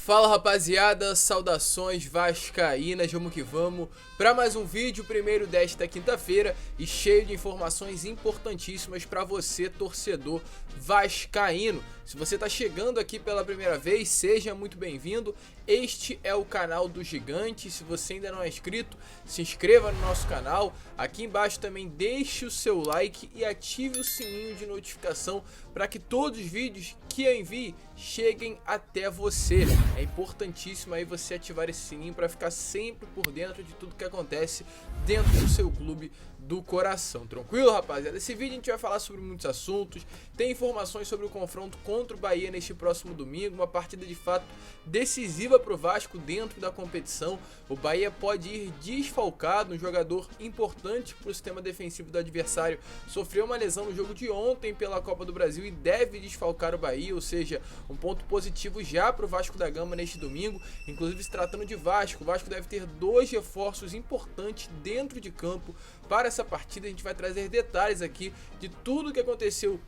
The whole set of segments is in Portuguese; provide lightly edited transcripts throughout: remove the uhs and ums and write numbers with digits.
Fala rapaziada, saudações vascaínas, vamos que vamos para mais um vídeo, primeiro desta quinta-feira e cheio de informações importantíssimas para você, torcedor vascaíno. Se você está chegando aqui pela primeira vez, seja muito bem-vindo. Este é o canal do Gigante. Se você ainda não é inscrito, se inscreva no nosso canal. Aqui embaixo também deixe o seu like e ative o sininho de notificação para que todos os vídeos que eu envie cheguem até você. É importantíssimo aí você ativar esse sininho para ficar sempre por dentro de tudo que acontece dentro do seu clube do coração. Tranquilo, rapaziada? Esse vídeo a gente vai falar sobre muitos assuntos, tem informações sobre o confronto contra o Bahia neste próximo domingo, uma partida de fato decisiva para o Vasco dentro da competição. O Bahia pode ir desfalcado, um jogador importante para o sistema defensivo do adversário sofreu uma lesão no jogo de ontem pela Copa do Brasil e deve desfalcar o Bahia, ou seja, um ponto positivo já para o Vasco da Gama neste domingo. Inclusive, se tratando de Vasco, o Vasco deve ter dois reforços importantes dentro de campo para essa partida. A gente vai trazer detalhes aqui de tudo que aconteceu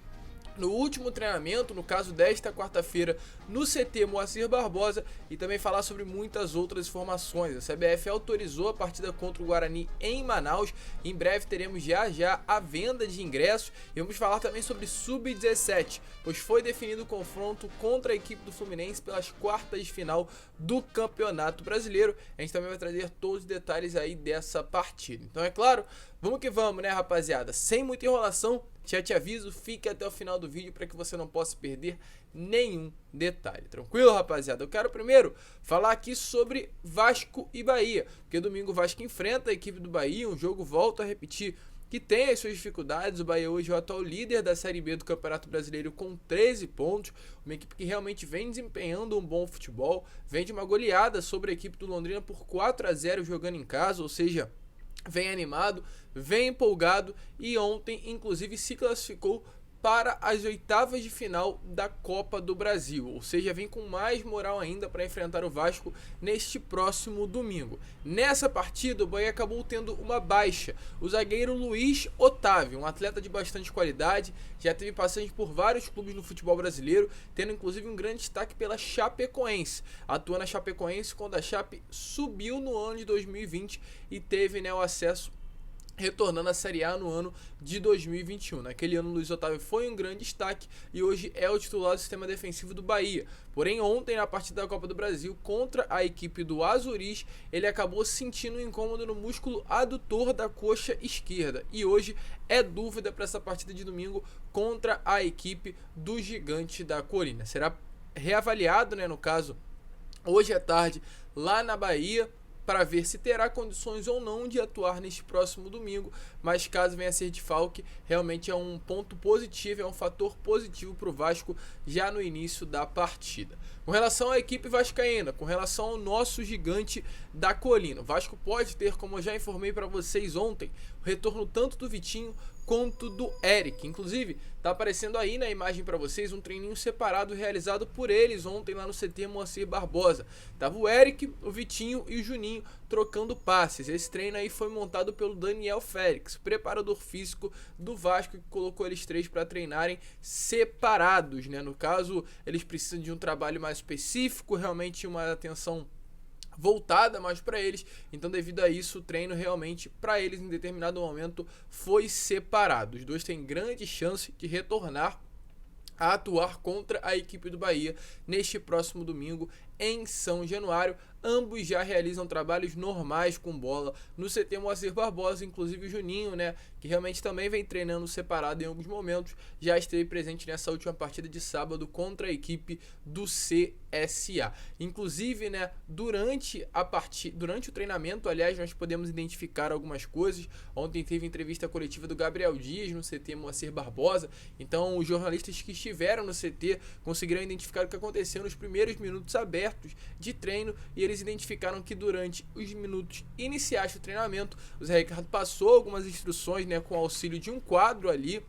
no último treinamento, no caso desta quarta-feira, no CT Moacir Barbosa, e também falar sobre muitas outras informações. A CBF autorizou a partida contra o Guarani em Manaus. Em breve teremos já a venda de ingressos e vamos falar também sobre Sub-17, pois foi definido o confronto contra a equipe do Fluminense pelas quartas de final do Campeonato Brasileiro. A gente também vai trazer todos os detalhes aí dessa partida. Então, é claro, vamos que vamos, né, rapaziada? Sem muita enrolação, já te aviso, fique até o final do vídeo para que você não possa perder nenhum detalhe. Tranquilo, rapaziada? Eu quero primeiro falar aqui sobre Vasco e Bahia, porque domingo o Vasco enfrenta a equipe do Bahia, um jogo, volto a repetir, que tem as suas dificuldades. O Bahia hoje é o atual líder da Série B do Campeonato Brasileiro com 13 pontos, uma equipe que realmente vem desempenhando um bom futebol, vem de uma goleada sobre a equipe do Londrina por 4-0 jogando em casa, ou seja, vem animado, vem empolgado e ontem inclusive se classificou para as oitavas de final da Copa do Brasil, ou seja, vem com mais moral ainda para enfrentar o Vasco neste próximo domingo. Nessa partida o Bahia acabou tendo uma baixa, o zagueiro Luiz Otávio, um atleta de bastante qualidade, já teve passagem por vários clubes no futebol brasileiro, tendo inclusive um grande destaque pela Chapecoense, atua na Chapecoense quando a Chape subiu no ano de 2020 e teve, né, o acesso retornando à Série A no ano de 2021. Naquele ano, o Luiz Otávio foi um grande destaque e hoje é o titular do sistema defensivo do Bahia. Porém, ontem, na partida da Copa do Brasil contra a equipe do Azuris, ele acabou sentindo um incômodo no músculo adutor da coxa esquerda e hoje é dúvida para essa partida de domingo contra a equipe do Gigante da Colina. Será reavaliado, né, no caso, hoje à tarde, lá na Bahia, para ver se terá condições ou não de atuar neste próximo domingo, mas caso venha a ser desfalque, realmente é um ponto positivo, é um fator positivo para o Vasco já no início da partida. Com relação à equipe vascaína, com relação ao nosso Gigante da Colina, o Vasco pode ter, como eu já informei para vocês ontem, o retorno tanto do Vitinho quanto do Eric. Inclusive, tá aparecendo aí na imagem para vocês um treininho separado realizado por eles ontem lá no CT Moacir Barbosa. Tava o Eric, o Vitinho e o Juninho trocando passes. Esse treino aí foi montado pelo Daniel Félix, preparador físico do Vasco, que colocou eles três para treinarem separados, né? No caso, eles precisam de um trabalho mais específico, realmente uma atenção voltada mais para eles, então devido a isso o treino realmente para eles em determinado momento foi separado. Os dois têm grande chance de retornar a atuar contra a equipe do Bahia neste próximo domingo em São Januário. Ambos já realizam trabalhos normais com bola no CT Moacir Barbosa, inclusive o Juninho, né, que realmente também vem treinando separado em alguns momentos, já esteve presente nessa última partida de sábado contra a equipe do CSA. Inclusive, né, durante o treinamento, aliás, nós podemos identificar algumas coisas. Ontem teve entrevista coletiva do Gabriel Dias no CT Moacir Barbosa, então os jornalistas que estiveram no CT conseguiram identificar o que aconteceu nos primeiros minutos abertos de treino e eles identificaram que durante os minutos iniciais do treinamento, o Zé Ricardo passou algumas instruções, né, com o auxílio de um quadro ali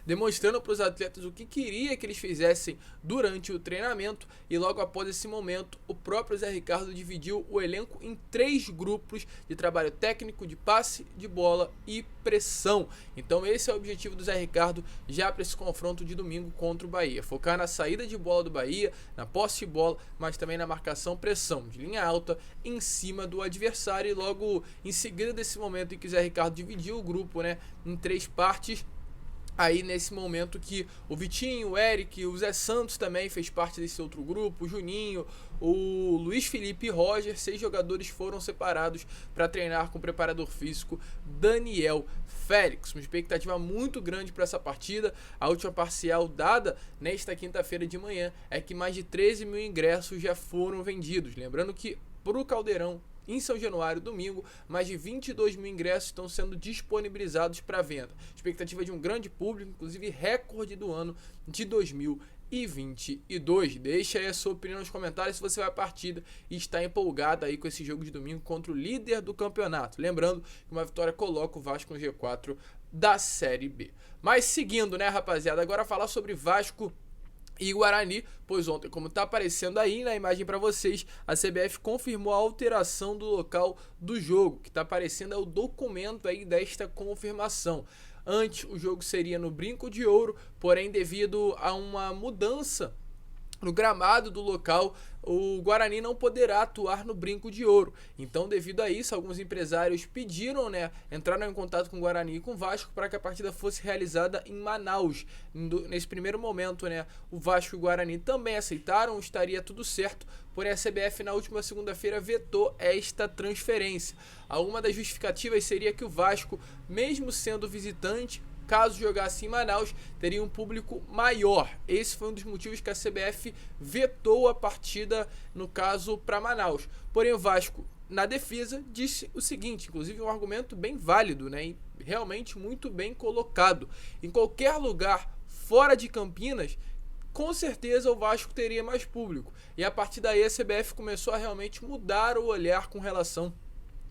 demonstrando para os atletas o que queria que eles fizessem durante o treinamento, e logo após esse momento o próprio Zé Ricardo dividiu o elenco em 3 grupos de trabalho técnico, de passe, de bola e pressão. Então esse é o objetivo do Zé Ricardo já para esse confronto de domingo contra o Bahia, focar na saída de bola do Bahia, na posse de bola, mas também na marcação pressão de linha alta em cima do adversário. E logo em seguida desse momento em que o Zé Ricardo dividiu o grupo, em 3 partes, aí nesse momento que o Vitinho, o Eric, o Zé Santos também fez parte desse outro grupo, o Juninho, o Luiz Felipe e Roger, 6 jogadores foram separados para treinar com o preparador físico Daniel Félix. Uma expectativa muito grande para essa partida. A última parcial dada nesta quinta-feira de manhã é que mais de 13 mil ingressos já foram vendidos. Lembrando que para o Caldeirão, em São Januário, domingo, mais de 22 mil ingressos estão sendo disponibilizados para venda. Expectativa de um grande público, inclusive recorde do ano de 2022. Deixa aí a sua opinião nos comentários se você vai à partida e está empolgado aí com esse jogo de domingo contra o líder do campeonato. Lembrando que uma vitória coloca o Vasco no G4 da Série B. Mas seguindo, rapaziada, agora falar sobre Vasco e Guarani, pois ontem, como está aparecendo aí na imagem para vocês, a CBF confirmou a alteração do local do jogo, que está aparecendo é o documento aí desta confirmação. Antes o jogo seria no Brinco de Ouro, porém devido a uma mudança no gramado do local, o Guarani não poderá atuar no Brinco de Ouro. Então, devido a isso, alguns empresários pediram, entraram em contato com o Guarani e com o Vasco para que a partida fosse realizada em Manaus. Nesse primeiro momento, o Vasco e o Guarani também aceitaram, estaria tudo certo, porém a CBF na última segunda-feira vetou esta transferência. Uma das justificativas seria que o Vasco, mesmo sendo visitante, caso jogasse em Manaus, teria um público maior. Esse foi um dos motivos que a CBF vetou a partida, no caso, para Manaus. Porém, o Vasco, na defesa, disse o seguinte, inclusive um argumento bem válido, e realmente muito bem colocado. Em qualquer lugar fora de Campinas, com certeza o Vasco teria mais público. E a partir daí a CBF começou a realmente mudar o olhar com relação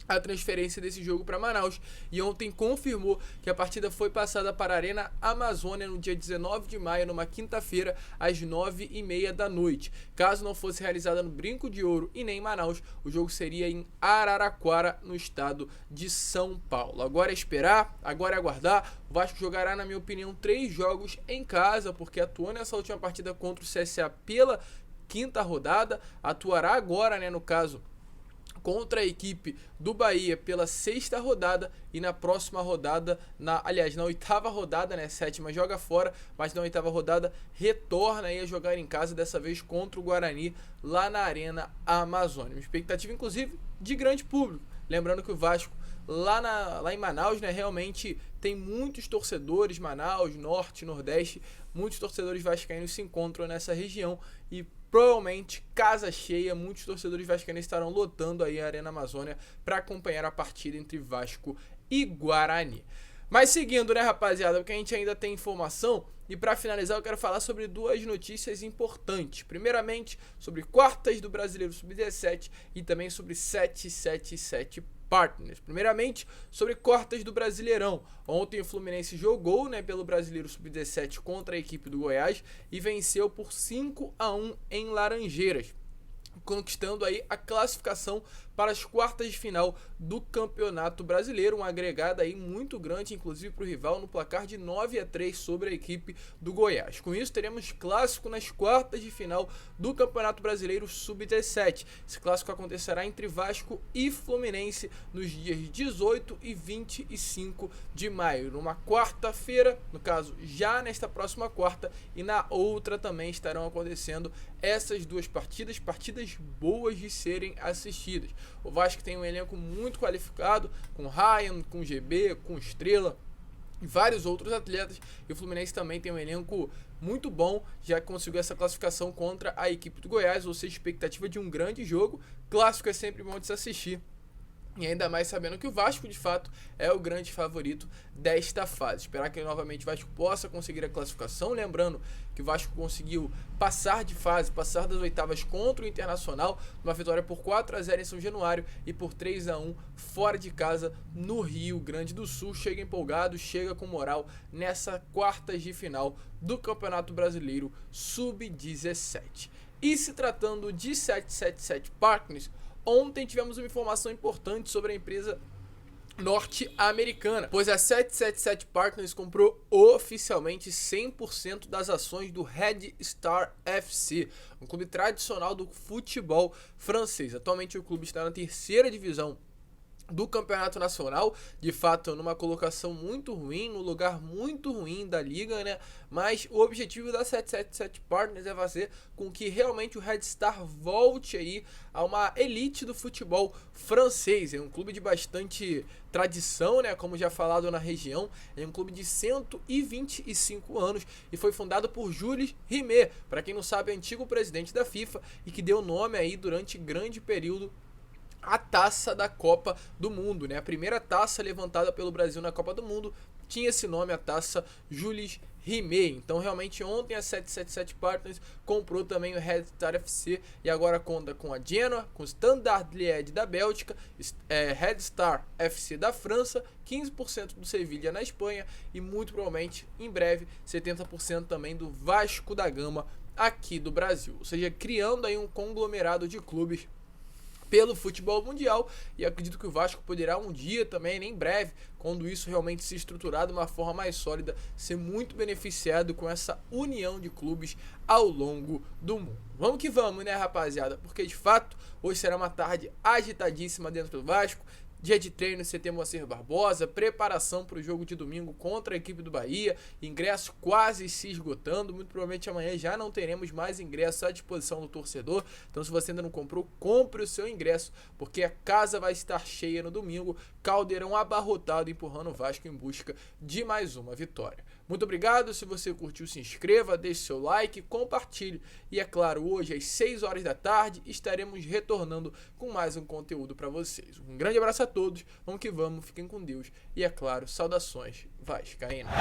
a transferência desse jogo para Manaus, e ontem confirmou que a partida foi passada para a Arena Amazônia no dia 19 de maio, numa quinta-feira, às 9h30 da noite. Caso não fosse realizada no Brinco de Ouro e nem em Manaus, o jogo seria em Araraquara, no estado de São Paulo. Agora é esperar, agora é aguardar. O Vasco jogará, na minha opinião, 3 jogos em casa, porque atuou nessa última partida contra o CSA pela 5ª rodada, atuará agora, no caso, contra a equipe do Bahia pela 6ª rodada, e na próxima rodada, na 8ª rodada, 7ª joga fora, mas na 8ª rodada retorna aí a jogar em casa, dessa vez contra o Guarani, lá na Arena Amazônia. Uma expectativa, inclusive, de grande público. Lembrando que o Vasco, lá em Manaus, realmente tem muitos torcedores, Manaus, Norte, Nordeste, muitos torcedores vascaínos se encontram nessa região, e provavelmente, casa cheia, muitos torcedores vascaínos estarão lotando aí a Arena Amazônia para acompanhar a partida entre Vasco e Guarani. Mas seguindo, rapaziada, porque a gente ainda tem informação, e para finalizar eu quero falar sobre 2 notícias importantes. Primeiramente, sobre quartas do Brasileiro Sub-17 e também sobre 777 Partners. Primeiramente, sobre quartas do Brasileirão. Ontem o Fluminense jogou, pelo Brasileiro Sub-17 contra a equipe do Goiás e venceu por 5-1 em Laranjeiras, conquistando aí a classificação para as quartas de final do Campeonato Brasileiro, um agregado aí muito grande, inclusive para o rival, no placar de 9-3 sobre a equipe do Goiás. Com isso, teremos clássico nas quartas de final do Campeonato Brasileiro Sub-17. Esse clássico acontecerá entre Vasco e Fluminense nos dias 18 e 25 de maio, numa quarta-feira, no caso, já nesta próxima quarta, e na outra também estarão acontecendo essas 2 partidas boas de serem assistidas. O Vasco tem um elenco muito qualificado, com Ryan, com GB, com Estrela e vários outros atletas, e o Fluminense também tem um elenco muito bom, já conseguiu essa classificação contra a equipe do Goiás, ou seja, expectativa de um grande jogo. Clássico é sempre bom de se assistir, E ainda mais sabendo que o Vasco, de fato, é o grande favorito desta fase. Esperar que novamente o Vasco possa conseguir a classificação. Lembrando que o Vasco conseguiu passar de fase, passar das oitavas contra o Internacional, uma vitória por 4-0 em São Januário e por 3-1 fora de casa no Rio Grande do Sul. Chega empolgado, chega com moral nessa quartas de final do Campeonato Brasileiro Sub-17. E se tratando de 777 Partners, ontem tivemos uma informação importante sobre a empresa norte-americana, pois a 777 Partners comprou oficialmente 100% das ações do Red Star FC, um clube tradicional do futebol francês. Atualmente o clube está na terceira divisão do Campeonato Nacional, de fato numa colocação muito ruim, num lugar muito ruim da liga, né? Mas o objetivo da 777 Partners é fazer com que realmente o Red Star volte aí a uma elite do futebol francês. É um clube de bastante tradição, né? Como já falado na região, é um clube de 125 anos e foi fundado por Jules Rimet, para quem não sabe, é antigo presidente da FIFA e que deu nome aí durante grande período a taça da Copa do Mundo, né? A primeira taça levantada pelo Brasil na Copa do Mundo tinha esse nome, a taça Jules Rimet. Então realmente ontem a 777 Partners comprou também o Red Star FC e agora conta com a Genoa, com o Standard Liège da Bélgica, Red Star FC da França, 15% do Sevilha na Espanha e muito provavelmente em breve 70% também do Vasco da Gama aqui do Brasil. Ou seja, criando aí um conglomerado de clubes pelo futebol mundial, e acredito que o Vasco poderá um dia também, nem em breve, quando isso realmente se estruturar de uma forma mais sólida, ser muito beneficiado com essa união de clubes ao longo do mundo. Vamos que vamos, né, rapaziada? Porque de fato, hoje será uma tarde agitadíssima dentro do Vasco. Dia de treino CT Moacir Barbosa, preparação para o jogo de domingo contra a equipe do Bahia, ingressos quase se esgotando, muito provavelmente amanhã já não teremos mais ingressos à disposição do torcedor, então se você ainda não comprou, compre o seu ingresso, porque a casa vai estar cheia no domingo, Caldeirão abarrotado empurrando o Vasco em busca de mais uma vitória. Muito obrigado, se você curtiu se inscreva, deixe seu like, compartilhe e é claro, hoje às 6 horas da tarde estaremos retornando com mais um conteúdo para vocês. Um grande abraço a todos, vamos que vamos, fiquem com Deus e é claro, saudações vascaínas.